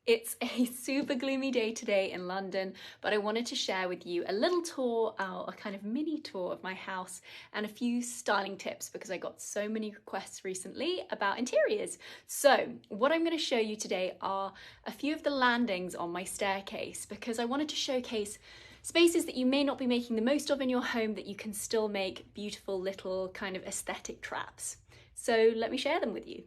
It's a super gloomy day today in London, but I wanted to share with you a little tour, a kind of mini tour of my house and a few styling tips because I got so many requests recently about interiors. So what I'm going to show you today are a few of the landings on my staircase because I wanted to showcase spaces that you may not be making the most of in your home that you can still make beautiful little kind of aesthetic traps. So let me share them with you.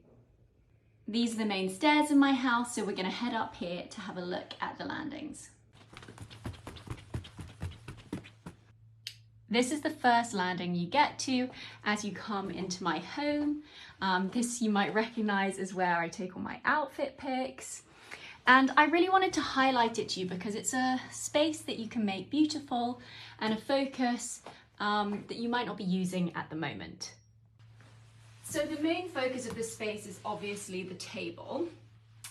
These are the main stairs in my house, so we're going to head up here to have a look at the landings. This is the first landing you get to as you come into my home. This you might recognize as where I take all my outfit pics. And I really wanted to highlight it to you because it's a space that you can make beautiful and a focus that you might not be using at the moment. So the main focus of this space is obviously the table.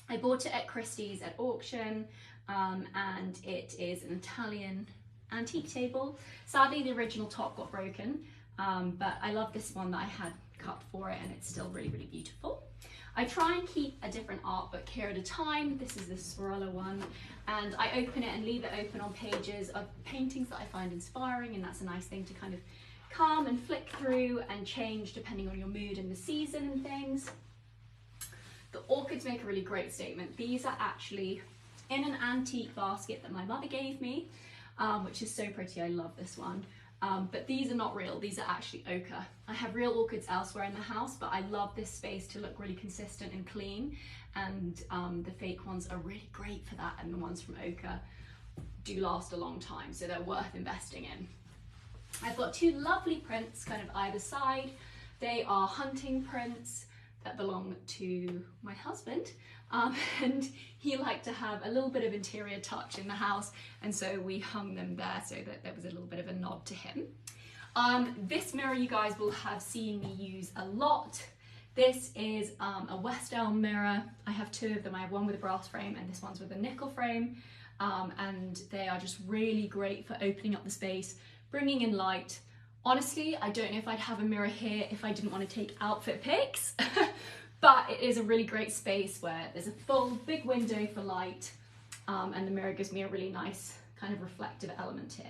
I bought it at Christie's at auction and it is an Italian antique table. Sadly, the original top got broken, but I love this one that I had cut for it and it's still really, really beautiful. I try and keep a different art book here at a time. This is the Sorolla one, and I open it and leave it open on pages of paintings that I find inspiring, and that's a nice thing to kind of come and flick through and change depending on your mood and the season and things. The orchids make a really great statement. These are actually in an antique basket that my mother gave me, which is so pretty. I love this one. But these are not real, these are actually ochre. I have real orchids elsewhere in the house, but I love this space to look really consistent and clean, and the fake ones are really great for that, and the ones from ochre do last a long time, so they're worth investing in. I've got two lovely prints kind of either side. They are hunting prints that belong to my husband, and he liked to have a little bit of interior touch in the house, and so we hung them there so that there was a little bit of a nod to him. This mirror you guys will have seen me use a lot. This is a West Elm mirror. I have two of them. I have one with a brass frame and this one's with a nickel frame, and they are just really great for opening up the space, bringing in light. Honestly, I don't know if I'd have a mirror here if I didn't want to take outfit pics, but it is a really great space where there's a full big window for light, and the mirror gives me a really nice kind of reflective element here.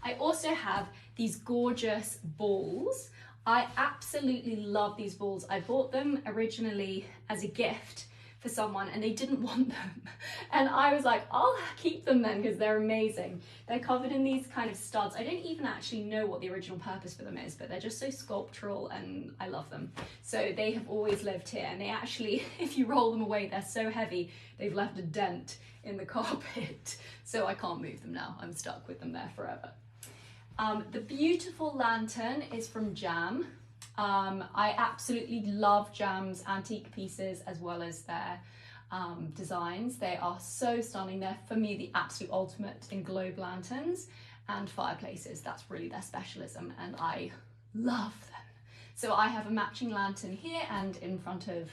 I also have these gorgeous balls. I absolutely love these balls. I bought them originally as a gift for someone and they didn't want them, and I was like, I'll keep them then because they're amazing. They're covered in these kind of studs. I don't even actually know what the original purpose for them is, but they're just so sculptural and I love them. So they have always lived here, and they actually, if you roll them away, they're so heavy they've left a dent in the carpet, so I can't move them now. I'm stuck with them there forever. The beautiful lantern is from Jam. I absolutely love Jam's antique pieces as well as their designs. They are so stunning. They're, for me, the absolute ultimate in globe lanterns and fireplaces. That's really their specialism, and I love them. So I have a matching lantern here and in front of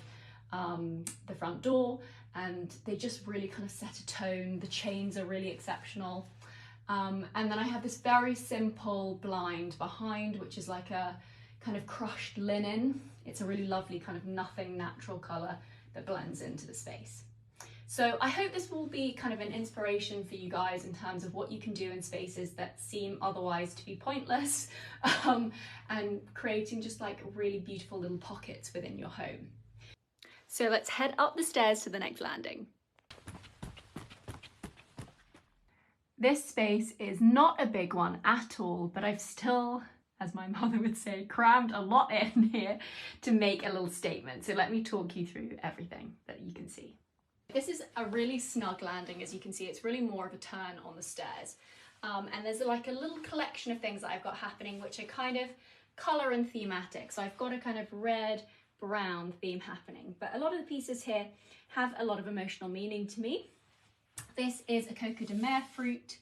the front door, and they just really kind of set a tone. The chains are really exceptional. And then I have this very simple blind behind, which is like a kind of crushed linen. It's a really lovely kind of nothing natural colour that blends into the space. So I hope this will be kind of an inspiration for you guys in terms of what you can do in spaces that seem otherwise to be pointless, and creating just like really beautiful little pockets within your home. So let's head up the stairs to the next landing. This space is not a big one at all, but I've still, as my mother would say, crammed a lot in here to make a little statement. So let me talk you through everything that you can see. This is a really snug landing. As you can see, it's really more of a turn on the stairs. And there's like a little collection of things that I've got happening, which are kind of colour and thematic. So I've got a kind of red, brown theme happening, but a lot of the pieces here have a lot of emotional meaning to me. This is a Coco de Mer fruit,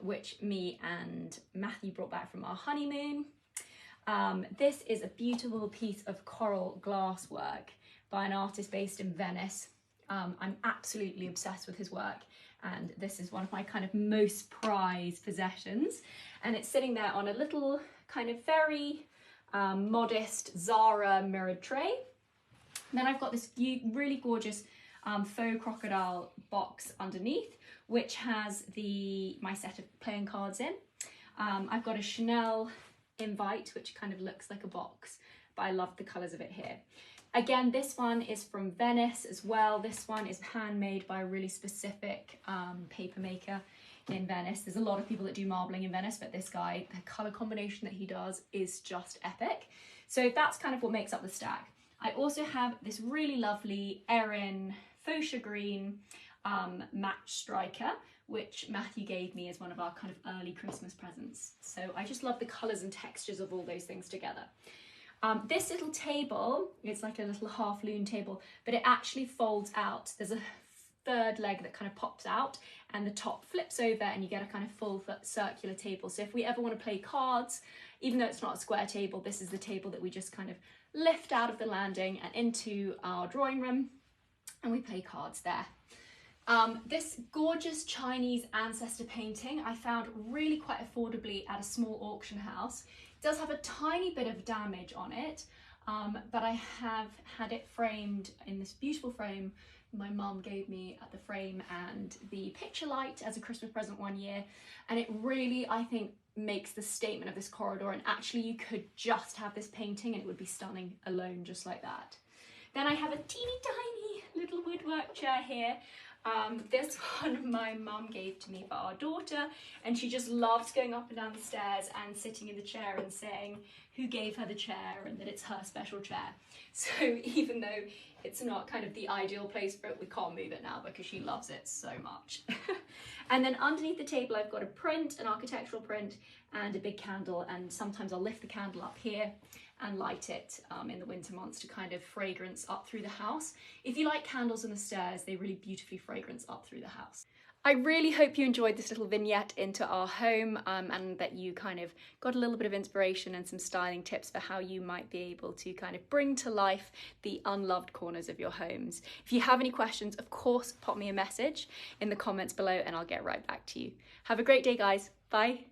which me and Matthew brought back from our honeymoon. This is a beautiful piece of coral glass work by an artist based in Venice. I'm absolutely obsessed with his work, and this is one of my kind of most prized possessions, and it's sitting there on a little kind of very modest Zara mirrored tray. Then I've got this really gorgeous faux crocodile box underneath, which has my set of playing cards in. I've got a Chanel invite, which kind of looks like a box, but I love the colours of it here. Again, this one is from Venice as well. This one is handmade by a really specific paper maker in Venice. There's a lot of people that do marbling in Venice, but this guy, the colour combination that he does is just epic. So that's kind of what makes up the stack. I also have this really lovely Erin fuchsia green match striker, which Matthew gave me as one of our kind of early Christmas presents. So I just love the colours and textures of all those things together. This little table, it's like a little half loon table, but it actually folds out. There's a third leg that kind of pops out and the top flips over and you get a kind of full circular table. So if we ever want to play cards, even though it's not a square table, this is the table that we just kind of lift out of the landing and into our drawing room and we play cards there. This gorgeous Chinese ancestor painting I found really quite affordably at a small auction house. It does have a tiny bit of damage on it, but I have had it framed in this beautiful frame my mum gave me at the frame and the picture light as a Christmas present one year, and it really, I think, makes the statement of this corridor, and actually you could just have this painting and it would be stunning alone just like that. Then I have a teeny tiny little woodwork chair here. This one my mum gave to me for our daughter, and she just loves going up and down the stairs and sitting in the chair and saying who gave her the chair and that it's her special chair. So even though it's not kind of the ideal place for it, we can't move it now because she loves it so much. And then underneath the table I've got a print, an architectural print, and a big candle, and sometimes I'll lift the candle up here and light it in the winter months to kind of fragrance up through the house. If you like candles on the stairs, they really beautifully fragrance up through the house. I really hope you enjoyed this little vignette into our home and that you kind of got a little bit of inspiration and some styling tips for how you might be able to kind of bring to life the unloved corners of your homes. If you have any questions, of course, pop me a message in the comments below and I'll get right back to you. Have a great day, guys. Bye.